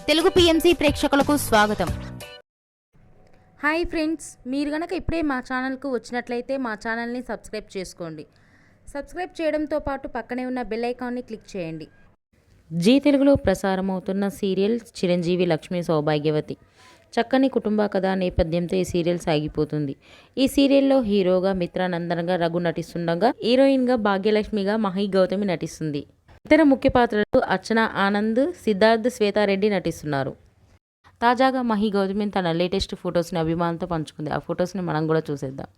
Telugu PMC ప్రేక్షకులకు స్వాగతం. Hi friends, మీరు గనక ఇప్పుడే మా ఛానల్కు వచ్చినట్లయితే మా ఛానల్ని సబ్స్క్రైబ్ చేసుకోండి. సబ్స్క్రైబ్ చేయడంతో పాటు పక్కనే ఉన్న బెల్ ఐకాన్ని క్లిక్ చేయండి. జీ తెలుగులో ప్రసారమవుతున్న సీరియల్ చిరంజీవి లక్ష్మీ సౌభాగ్యవతి. చక్కని కుటుంబ కథ నేపథ్యంతో ఈ సీరియల్ సాగిపోతుంది. ఈ సీరియల్లో హీరోగా మిత్రానందన్గా రఘు నటిస్తుండగా, హీరోయిన్గా భాగ్యలక్ష్మిగా మహి గౌతమి నటిస్తుంది. ఇతర ముఖ్య పాత్రలు అర్చన ఆనంద్, సిద్ధార్థ్, శ్వేతారెడ్డి నటిస్తున్నారు. తాజాగా మహి గౌతమి తన లేటెస్ట్ ఫొటోస్ని అభిమానులతో పంచుకుంది. ఆ ఫొటోస్ని మనం కూడా చూసేద్దాం.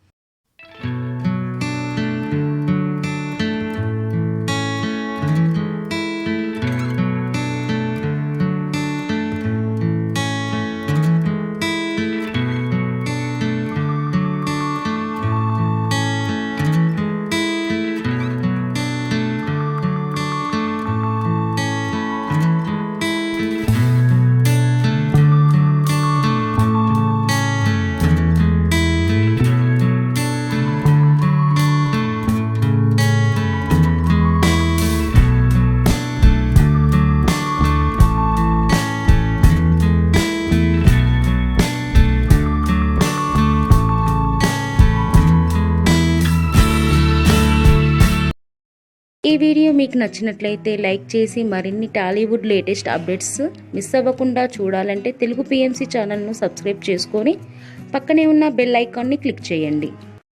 ఈ వీడియో మీకు నచ్చినట్లయితే లైక్ చేసి మరిన్ని టాలీవుడ్ లేటెస్ట్ అప్డేట్స్ మిస్ అవ్వకుండా చూడాలంటే తెలుగు పిఎంసి ఛానల్ను సబ్స్క్రైబ్ చేసుకొని పక్కనే ఉన్న బెల్ ఐకాన్ని క్లిక్ చేయండి.